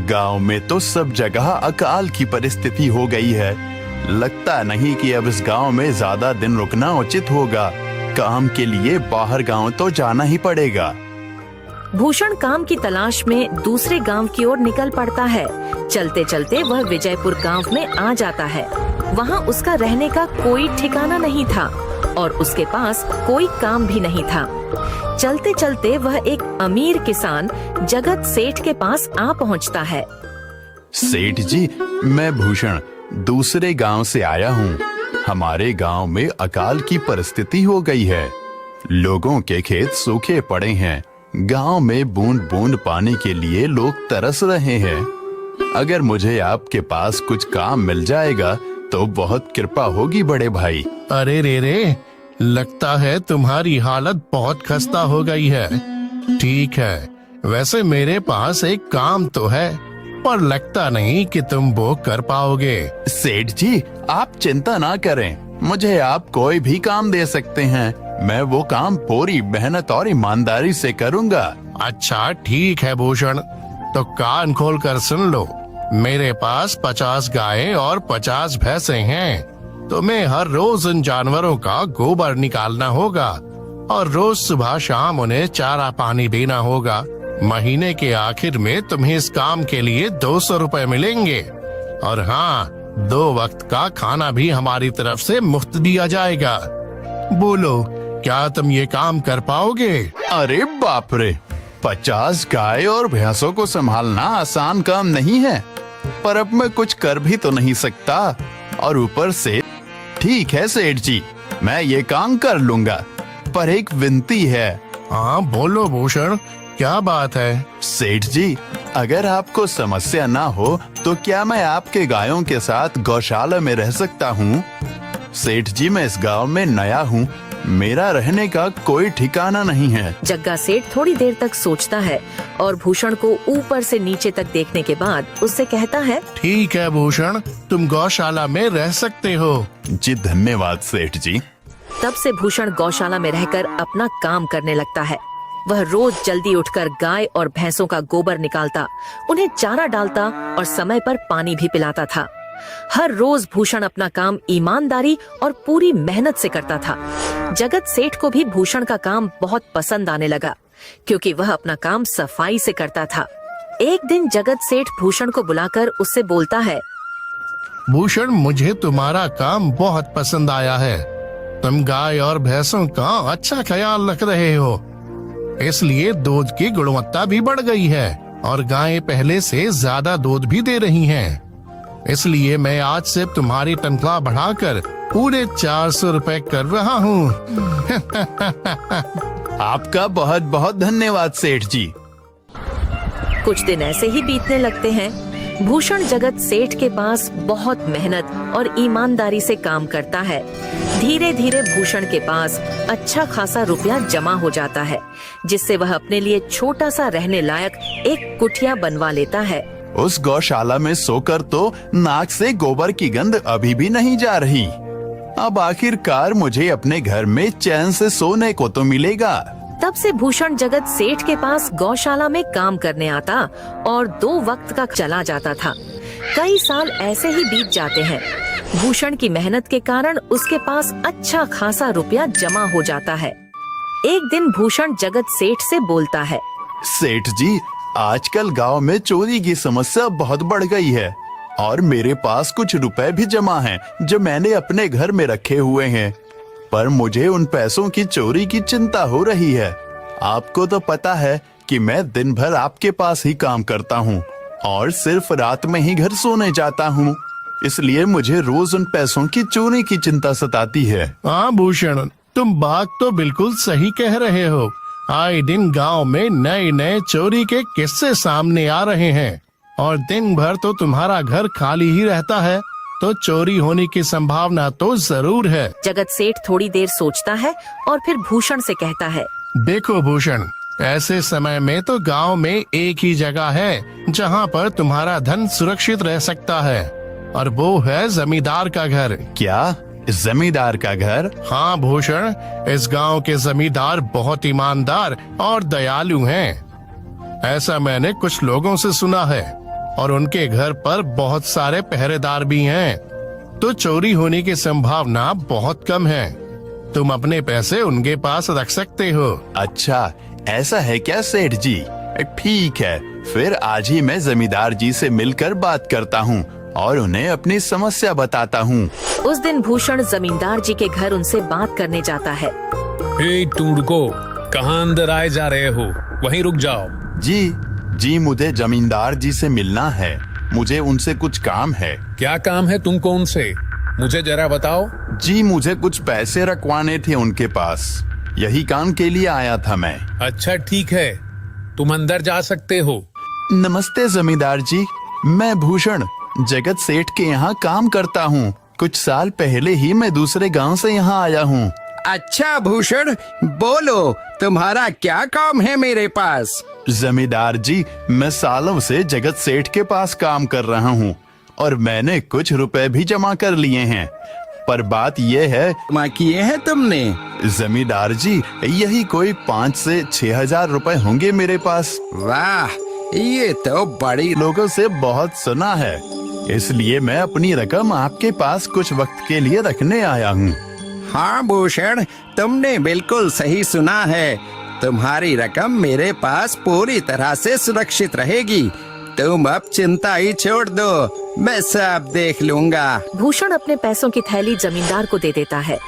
गांव में तो सब जगह अकाल की परिस्थिति हो गई है। लगता नहीं कि अब इस गांव में ज्यादा दिन रुकना उचित होगा। काम के लिए बाहर गांव तो जाना ही पड़ेगा। भूषण काम की तलाश में दूसरे गांव की ओर निकल पड़ता है। चलते चलते वह विजयपुर गांव में आ जाता है। वहां उसका रहने का कोई ठिकाना नहीं था और उसके पास कोई काम भी नहीं था। चलते चलते वह एक अमीर किसान जगत सेठ के पास आ पहुंचता है। सेठ जी, मैं भूषण दूसरे गांव से आया हूँ। हमारे गांव में अकाल की परिस्थिति हो गई है। लोगों के खेत सूखे पड़े हैं। गांव में बूंद बूंद पानी के लिए लोग तरस रहे हैं। अगर मुझे आपके पास कुछ काम मिल जाएगा तो बहुत कृपा होगी बड़े भाई। अरे रे, लगता है तुम्हारी हालत बहुत खस्ता हो गई है। ठीक है, वैसे मेरे पास एक काम तो है, पर लगता नहीं कि तुम वो कर पाओगे। सेठ जी, आप चिंता ना करें। मुझे आप कोई भी काम दे सकते हैं। मैं वो काम पूरी मेहनत और ईमानदारी से करूंगा। अच्छा ठीक है भूषण, तो कान खोल कर सुन लो। मेरे पास 50 गायें और 50 भैंसे हैं। तुम्हें हर रोज इन जानवरों का गोबर निकालना होगा और रोज सुबह शाम उन्हें चारा पानी देना होगा। महीने के आखिर में तुम्हें इस काम के लिए 200 रुपए मिलेंगे। और हाँ, 2 वक्त का खाना भी हमारी तरफ से मुफ्त दिया जाएगा। बोलो, क्या तुम ये काम कर पाओगे? अरे बाप रे, 50 गाय और भैंसों को संभालना आसान काम नहीं है। पर अब मैं कुछ कर भी तो नहीं सकता। और ऊपर से ठीक है सेठ जी, मैं ये काम कर लूंगा, पर एक विनती है। हाँ बोलो भूषण, क्या बात है? सेठ जी, अगर आपको समस्या ना हो तो क्या मैं आपके गायों के साथ गौशाला में रह सकता हूँ? सेठ जी, मैं इस गांव में नया हूँ। मेरा रहने का कोई ठिकाना नहीं है। जग्गा सेठ थोड़ी देर तक सोचता है और भूषण को ऊपर से नीचे तक देखने के बाद उससे कहता है, ठीक है भूषण, तुम गौशाला में रह सकते हो। जी धन्यवाद सेठ जी। तब से भूषण गौशाला में रहकर अपना काम करने लगता है। वह रोज जल्दी उठकर गाय और भैंसों का गोबर निकालता, उन्हें चारा डालता और समय पर पानी भी पिलाता था। हर रोज भूषण अपना काम ईमानदारी और पूरी मेहनत से करता था। जगत सेठ को भी भूषण का काम बहुत पसंद आने लगा, क्योंकि वह अपना काम सफाई से करता था। एक दिन जगत सेठ भूषण को बुलाकर उससे बोलता है, भूषण, मुझे तुम्हारा काम बहुत पसंद आया है। तुम गाय और भैंसों का अच्छा ख्याल रख रहे हो, इसलिए दूध की गुणवत्ता भी बढ़ गई है और गायें पहले से ज्यादा दूध भी दे रही हैं। इसलिए मैं आज से तुम्हारी तनख्वाह बढ़ाकर पूरे 400 रुपए कर रहा हूँ। आपका बहुत बहुत धन्यवाद सेठ जी। कुछ दिन ऐसे ही बीतने लगते हैं। भूषण जगत सेठ के पास बहुत मेहनत और ईमानदारी से काम करता है। धीरे धीरे भूषण के पास अच्छा खासा रुपया जमा हो जाता है, जिससे वह अपने लिए छोटा सा रहने लायक एक कुटिया बनवा लेता है। उस गौशाला में सोकर तो नाक से गोबर की गंध अभी भी नहीं जा रही। अब आखिरकार मुझे अपने घर में चैन से सोने को तो मिलेगा। तब से भूषण जगत सेठ के पास गौशाला में काम करने आता और 2 वक्त का चला जाता था। कई साल ऐसे ही बीत जाते हैं। भूषण की मेहनत के कारण उसके पास अच्छा खासा रुपया जमा हो जाता है। एक दिन भूषण जगत सेठ से बोलता है, सेठ जी, आजकल गांव में चोरी की समस्या बहुत बढ़ गई है और मेरे पास कुछ रुपए भी जमा हैं जो मैंने अपने घर में रखे हुए हैं, पर मुझे उन पैसों की चोरी की चिंता हो रही है। आपको तो पता है कि मैं दिन भर आपके पास ही काम करता हूँ और सिर्फ रात में ही घर सोने जाता हूँ, इसलिए मुझे रोज उन पैसों की चोरी की चिंता सताती है। हाँ भूषण, तुम बात तो बिल्कुल सही कह रहे हो। आए दिन गांव में नए नए चोरी के किस्से सामने आ रहे हैं और दिन भर तो तुम्हारा घर खाली ही रहता है, तो चोरी होने की संभावना तो जरूर है। जगत सेठ थोड़ी देर सोचता है और फिर भूषण से कहता है, देखो भूषण, ऐसे समय में तो गांव में एक ही जगह है जहां पर तुम्हारा धन सुरक्षित रह सकता है, और वो है जमींदार का घर। क्या जमींदार का घर? हाँ भूषण, इस गांव के जमींदार बहुत ईमानदार और दयालु हैं। ऐसा मैंने कुछ लोगों से सुना है। और उनके घर पर बहुत सारे पहरेदार भी हैं, तो चोरी होने की संभावना बहुत कम है। तुम अपने पैसे उनके पास रख सकते हो। अच्छा, ऐसा है क्या सेठ जी? ठीक है, फिर आज ही मैं जमींदार जी से मिलकर बात करता हूँ और उन्हें अपनी समस्या बताता हूँ। उस दिन भूषण जमींदार जी के घर उनसे बात करने जाता है। हे तुम रुको, कहाँ अंदर आए जा रहे हो? वहीं रुक जाओ। जी, मुझे जमींदार जी से मिलना है। मुझे उनसे कुछ काम है। क्या काम है तुमको उनसे? मुझे जरा बताओ। जी, मुझे कुछ पैसे रखवाने थे उनके पास, यही काम के लिए आया था मैं। अच्छा ठीक है, तुम अंदर जा सकते हो। नमस्ते जमींदार जी, मैं भूषण जगत सेठ के यहाँ काम करता हूँ। कुछ साल पहले ही मैं दूसरे गांव से यहाँ आया हूँ। अच्छा भूषण, बोलो तुम्हारा क्या काम है मेरे पास? जमींदार जी, मैं सालों से जगत सेठ के पास काम कर रहा हूँ और मैंने कुछ रुपए भी जमा कर लिए हैं, पर बात यह है। जमा किए हैं तुमने? जमींदार जी, यही कोई 5 से 6 हजार रुपए होंगे मेरे पास। वाह, ये तो बड़ी लोगों से बहुत सुना है, इसलिए मैं अपनी रकम आपके पास कुछ वक्त के लिए रखने आया हूँ। हाँ भूषण, तुमने बिल्कुल सही सुना है। तुम्हारी रकम मेरे पास पूरी तरह से सुरक्षित रहेगी। तुम अब चिंता ही छोड़ दो, मैं सब देख लूंगा। भूषण अपने पैसों की थैली जमींदार को दे देता है।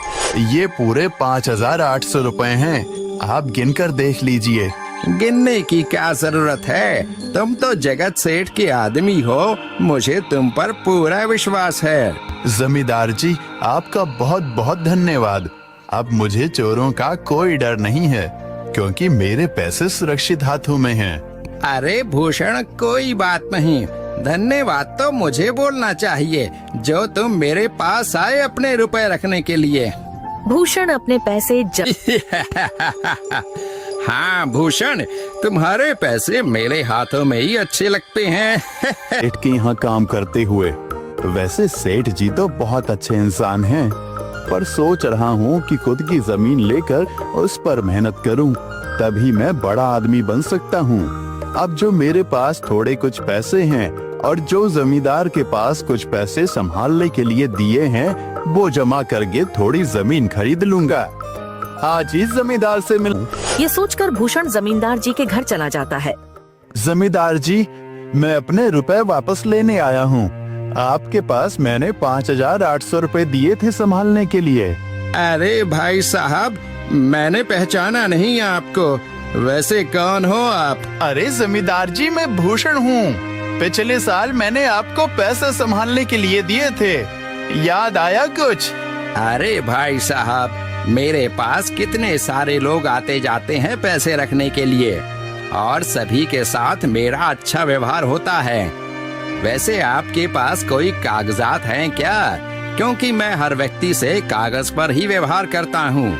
ये पूरे 5,800 रुपए हैं, आप गिनकर देख लीजिए। गिनने की क्या जरूरत है? तुम तो जगत सेठ के आदमी हो, मुझे तुम पर पूरा विश्वास है। जमींदार जी, आपका बहुत बहुत धन्यवाद। अब मुझे चोरों का कोई डर नहीं है, क्योंकि मेरे पैसे सुरक्षित हाथों में हैं। अरे भूषण, कोई बात नहीं, धन्यवाद तो मुझे बोलना चाहिए, जो तुम मेरे पास आए अपने रुपए रखने के लिए। भूषण अपने पैसे हाँ भूषण, तुम्हारे पैसे मेरे हाथों में ही अच्छे लगते हैं। सेठ के यहाँ काम करते हुए। वैसे सेठ जी तो बहुत अच्छे इंसान हैं, पर सोच रहा हूँ कि खुद की जमीन लेकर उस पर मेहनत करूँ, तभी मैं बड़ा आदमी बन सकता हूँ। अब जो मेरे पास थोड़े कुछ पैसे हैं और जो जमींदार के पास कुछ पैसे संभालने के लिए दिए हैं, वो जमा करके थोड़ी जमीन खरीद लूंगा। आज ही जमींदार से मिल। ये सोचकर भूषण जमींदार जी के घर चला जाता है। जमींदार जी, मैं अपने रुपए वापस लेने आया हूँ। आपके पास मैंने 5,800 रुपए दिए थे संभालने के लिए। अरे भाई साहब, मैंने पहचाना नहीं आपको, वैसे कौन हो आप? अरे जमींदार जी, मैं भूषण हूँ। पिछले साल मैंने आपको पैसे संभालने के लिए दिए थे, याद आया कुछ? अरे भाई साहब, मेरे पास कितने सारे लोग आते जाते हैं पैसे रखने के लिए, और सभी के साथ मेरा अच्छा व्यवहार होता है। वैसे आपके पास कोई कागजात हैं क्या? क्योंकि मैं हर व्यक्ति से कागज पर ही व्यवहार करता हूँ।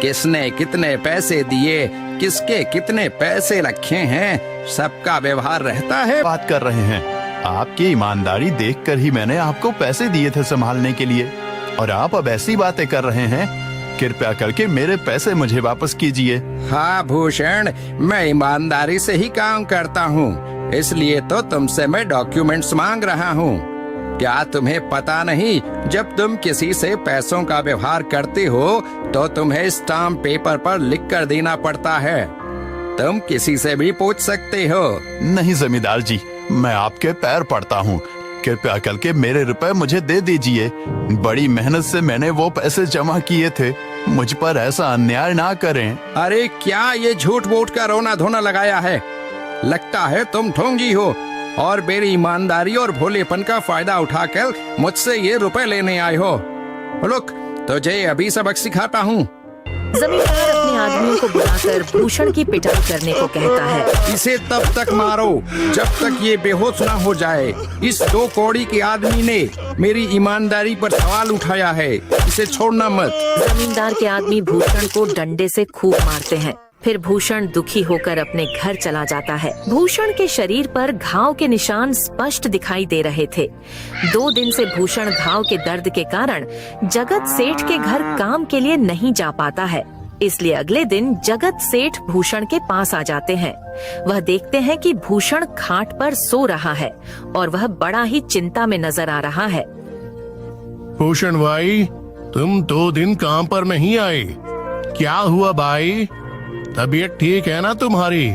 किसने कितने पैसे दिए, किसके कितने पैसे रखे हैं, सबका व्यवहार रहता है। बात कर रहे हैं, आपकी ईमानदारी देखकर ही मैंने आपको पैसे दिए थे संभालने के लिए, और आप अब ऐसी बातें कर रहे हैं। कृपया करके मेरे पैसे मुझे वापस कीजिए। हाँ भूषण, मैं ईमानदारी से ही काम करता हूँ, इसलिए तो तुमसे मैं डॉक्यूमेंट्स मांग रहा हूँ। क्या तुम्हें पता नहीं, जब तुम किसी से पैसों का व्यवहार करते हो तो तुम्हें स्टाम्प पेपर पर लिख कर देना पड़ता है। तुम किसी से भी पूछ सकते हो। नहीं जमींदार जी, मैं आपके पैर पड़ता हूँ, कृपया करके मेरे रुपए मुझे दे दीजिए। बड़ी मेहनत से मैंने वो पैसे जमा किए थे, मुझ पर ऐसा अन्याय ना करें। अरे क्या ये झूठ मूठ का रोना धोना लगाया है? लगता है तुम ढोंगी हो और मेरी ईमानदारी और भोलेपन का फायदा उठाकर मुझसे ये रुपए लेने आए हो। रुक, तुझे अभी सबक सिखाता हूँ। जमींदार अपने आदमियों को बुलाकर भूषण की पिटाई करने को कहता है। इसे तब तक मारो जब तक ये बेहोश ना हो जाए। इस 2 कौड़ी के आदमी ने मेरी ईमानदारी पर सवाल उठाया है, इसे छोड़ना मत। जमींदार के आदमी भूषण को डंडे से खूब मारते हैं। फिर भूषण दुखी होकर अपने घर चला जाता है। भूषण के शरीर पर घाव के निशान स्पष्ट दिखाई दे रहे थे। 2 दिन से भूषण घाव के दर्द के कारण जगत सेठ के घर काम के लिए नहीं जा पाता है। इसलिए अगले दिन जगत सेठ भूषण के पास आ जाते हैं। वह देखते हैं कि भूषण खाट पर सो रहा है और वह बड़ा ही चिंता में नजर आ रहा है। भूषण भाई, तुम 2 दिन काम पर नहीं आए, क्या हुआ भाई? तबीयत ठीक है ना तुम्हारी?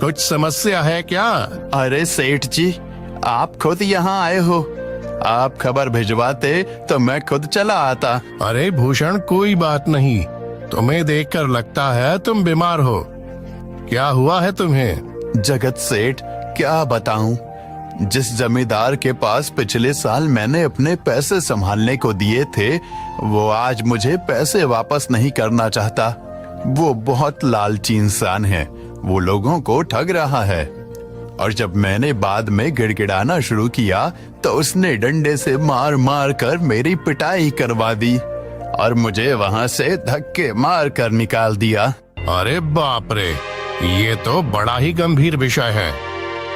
कुछ समस्या है क्या? अरे सेठ जी, आप खुद यहाँ आए हो। आप खबर भिजवाते तो मैं खुद चला आता। अरे भूषण, कोई बात नहीं, तुम्हें देखकर लगता है तुम बीमार हो। क्या हुआ है तुम्हें? जगत सेठ, क्या बताऊं, जिस जमींदार के पास पिछले साल मैंने अपने पैसे संभालने को दिए थे, वो आज मुझे पैसे वापस नहीं करना चाहता। वो बहुत लालची इंसान है, वो लोगों को ठग रहा है। और जब मैंने बाद में गिड़गिड़ाना शुरू किया तो उसने डंडे से मार मार कर मेरी पिटाई करवा दी और मुझे वहां से धक्के मार कर निकाल दिया। अरे बाप रे, ये तो बड़ा ही गंभीर विषय है।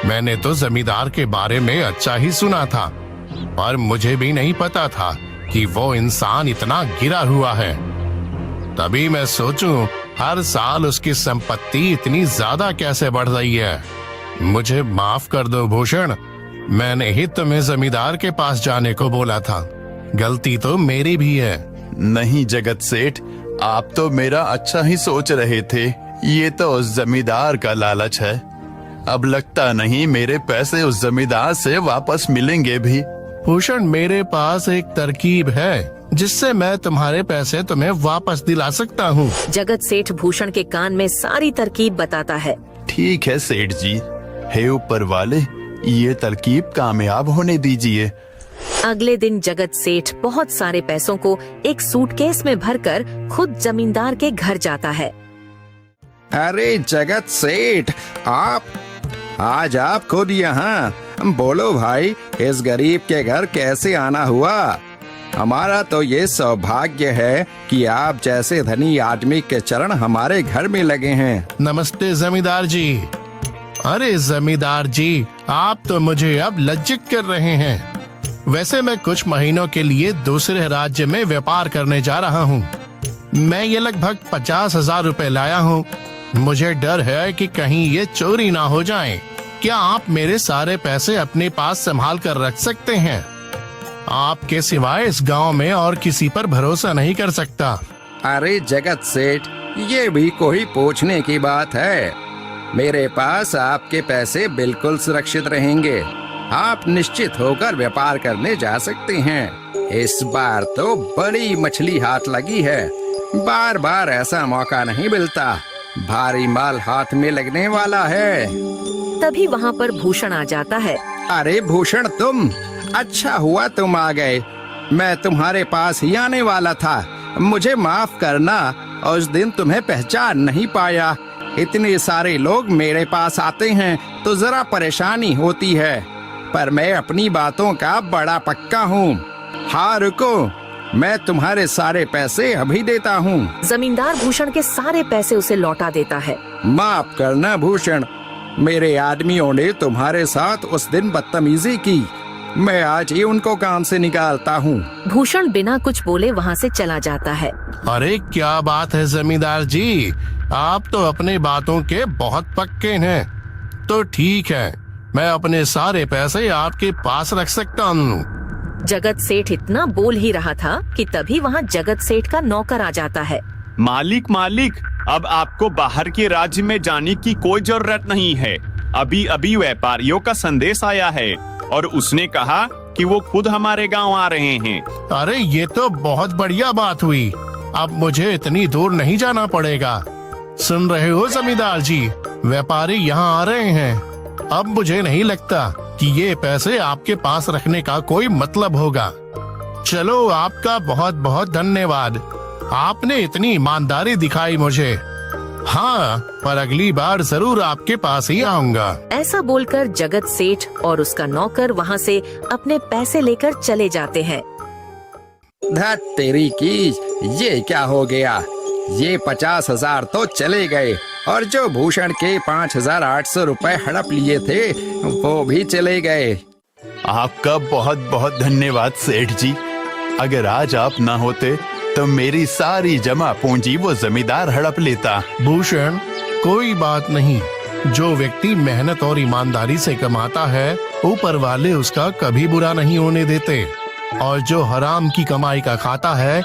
मैंने तो जमींदार के बारे में अच्छा ही सुना था, पर मुझे भी नहीं पता था कि वो इंसान इतना गिरा हुआ है। तभी मैं सोचूं, हर साल उसकी संपत्ति इतनी ज्यादा कैसे बढ़ रही है। मुझे माफ कर दो भूषण, मैंने ही तुम्हें जमींदार के पास जाने को बोला था। गलती तो मेरी भी है। नहीं जगत सेठ, आप तो मेरा अच्छा ही सोच रहे थे। ये तो उस जमींदार का लालच है। अब लगता नहीं मेरे पैसे उस जमींदार से वापस मिलेंगे भी। भूषण, मेरे पास एक तरकीब है जिससे मैं तुम्हारे पैसे तुम्हें वापस दिला सकता हूँ। जगत सेठ भूषण के कान में सारी तरकीब बताता है। ठीक है सेठ जी, हे ऊपर वाले, ये तरकीब कामयाब होने दीजिए। अगले दिन जगत सेठ बहुत सारे पैसों को एक सूटकेस में भरकर खुद जमींदार के घर जाता है। अरे जगत सेठ, आज आप खुद यहाँ? बोलो भाई, इस गरीब के घर कैसे आना हुआ? हमारा तो ये सौभाग्य है कि आप जैसे धनी आदमी के चरण हमारे घर में लगे हैं। नमस्ते जमींदार जी। अरे जमींदार जी, आप तो मुझे अब लज्जित कर रहे हैं। वैसे मैं कुछ महीनों के लिए दूसरे राज्य में व्यापार करने जा रहा हूँ। मैं ये लगभग 50,000 रुपए लाया हूँ। मुझे डर है कि कहीं ये चोरी ना हो जाए। क्या आप मेरे सारे पैसे अपने पास संभाल कर रख सकते हैं? आपके सिवाय इस गांव में और किसी पर भरोसा नहीं कर सकता। अरे जगत सेठ, ये भी कोई पूछने की बात है? मेरे पास आपके पैसे बिल्कुल सुरक्षित रहेंगे। आप निश्चित होकर व्यापार करने जा सकते हैं। इस बार तो बड़ी मछली हाथ लगी है। बार बार ऐसा मौका नहीं मिलता। भारी माल हाथ में लगने वाला है। तभी वहाँ पर भूषण आ जाता है। अरे भूषण, तुम? अच्छा हुआ तुम आ गए। मैं तुम्हारे पास ही आने वाला था। मुझे माफ करना, उस दिन तुम्हें पहचान नहीं पाया। इतने सारे लोग मेरे पास आते हैं तो जरा परेशानी होती है, पर मैं अपनी बातों का बड़ा पक्का हूँ। हाँ रुको, मैं तुम्हारे सारे पैसे अभी देता हूँ। जमींदार भूषण के सारे पैसे उसे लौटा देता है। माफ करना भूषण, मेरे आदमियों ने तुम्हारे साथ उस दिन बदतमीजी की। मैं आज ही उनको काम से निकालता हूँ। भूषण बिना कुछ बोले वहाँ से चला जाता है। अरे क्या बात है जमींदार जी, आप तो अपने बातों के बहुत पक्के हैं। तो ठीक है, मैं अपने सारे पैसे आपके पास रख सकता हूँ। जगत सेठ इतना बोल ही रहा था कि तभी वहाँ जगत सेठ का नौकर आ जाता है। मालिक, अब आपको बाहर के राज्य में जाने की कोई जरूरत नहीं है। अभी अभी व्यापारियों का संदेश आया है और उसने कहा कि वो खुद हमारे गांव आ रहे हैं। अरे ये तो बहुत बढ़िया बात हुई। अब मुझे इतनी दूर नहीं जाना पड़ेगा। सुन रहे हो जमींदार जी, व्यापारी यहाँ आ रहे हैं। अब मुझे नहीं लगता कि ये पैसे आपके पास रखने का कोई मतलब होगा। चलो, आपका बहुत बहुत धन्यवाद। आपने इतनी ईमानदारी दिखाई मुझे। हाँ, पर अगली बार जरूर आपके पास ही आऊंगा। ऐसा बोलकर जगत सेठ और उसका नौकर वहाँ से अपने पैसे लेकर चले जाते हैं। धत तेरी की, ये क्या हो गया? ये 50,000 तो चले गए और जो भूषण के 5,800 रुपए हड़प लिए थे वो भी चले गए। आपका बहुत बहुत धन्यवाद सेठ जी। अगर आज आप ना होते तो मेरी सारी जमा पूंजी वो जमींदार हड़प लेता। भूषण, कोई बात नहीं। जो व्यक्ति मेहनत और ईमानदारी से कमाता है, ऊपर वाले उसका कभी बुरा नहीं होने देते, और जो हराम की कमाई का खाता है